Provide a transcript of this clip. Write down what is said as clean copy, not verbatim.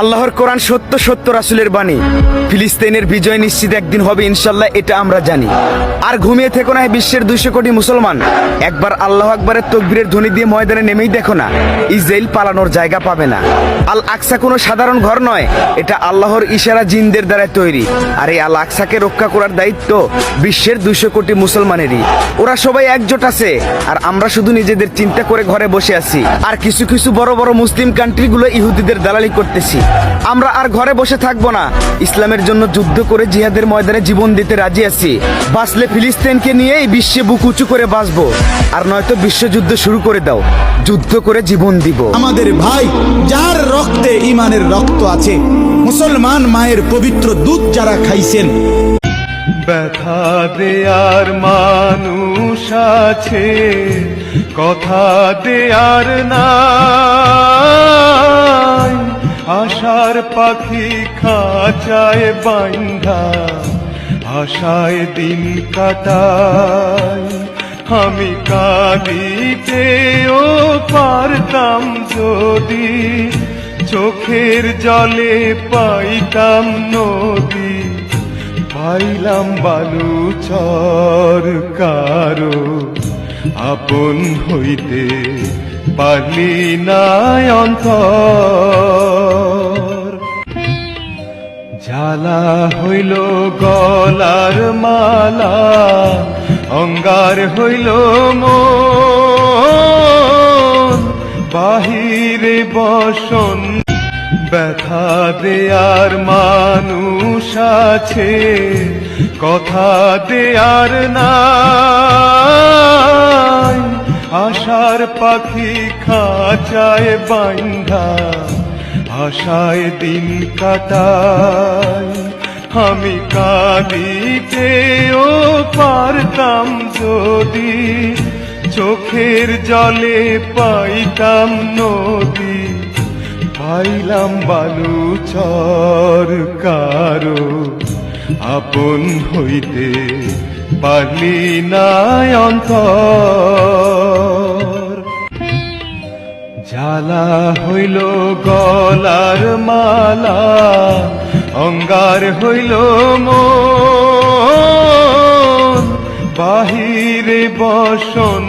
আল্লাহর কোরআন সত্য, সত্য রাসূলের বাণী। ফিলিস্তিনের বিজয় নিশ্চিত একদিন হবে ইনশাল্লাহ, এটা আমরা জানি। আর ঘুমিয়ে থেকো না বিশ্বের 200 কোটি মুসলমান, একবার আল্লাহু আকবারের তাকবীরের ধ্বনি দিয়ে ময়দানে নেমেই দেখো না, ইসরাইল পালানোর জায়গা পাবে না। আল আকসা কোনো সাধারণ ঘর নয়, এটা আল্লাহর ইশারা জিনদের দ্বারা তৈরি। আর এই আল আকসাকে রক্ষা করার দায়িত্ব বিশ্বের 200 কোটি মুসলমানেরই। ওরা সবাই একজোট আছে, আর আমরা শুধু নিজেদের চিন্তা করে ঘরে বসে আছি। আর কিছু কিছু বড় বড় মুসলিম কান্ট্রিগুলো ইহুদিদের দালালি করতেছি। আমরা আর ঘরে বসে থাকবো না, ইসলামের জন্য যুদ্ধ করে জিহাদের ময়দানে জীবন দিতে রাজি আছি। বাঁচলে ফিলিস্তিনকে নিয়েই বিশ্বে বুক উঁচু করে বাঁচবো, আর নয়তো বিশ্বযুদ্ধ শুরু করে দাও, যুদ্ধ করে জীবন দিব। আমাদের ভাই যার রক্তে ইমানের রক্ত আছে, মুসলমান মায়ের পবিত্র দুধ যারা খাইছেন। ব্যথা দেয়ার মানুষ আছে, কথা দেয়ার নাই। আশার পাখি খাঁচায় বাইন্ধা, আশায় দিন কাটাই। আমি কাঁদিতেও পারতাম যদি, চোখের জলে পাইতাম নদী। পাইলাম বালুচর কারো, আপন হইতে পারলি না অন্তর। জ্বালা হইল গলার মালা, অঙ্গার হইল মন, বাহিরে বসন। ব্যথা দেয়ার মানুষ আছে, কথা দেয়ার নাই। আশার পাখি খাঁচায় বাইন্ধা, আশায় দিন কাটাই। আমি কাঁদিতেও পারতাম যদি, চোখের জলে পাইতাম নদী। পাইলাম বালুচর কারো, আপন হইতে পারলি না অন্তর। জ্বালা হইল গলার মালা, অঙ্গার হইল মন, বাহিরে বসন।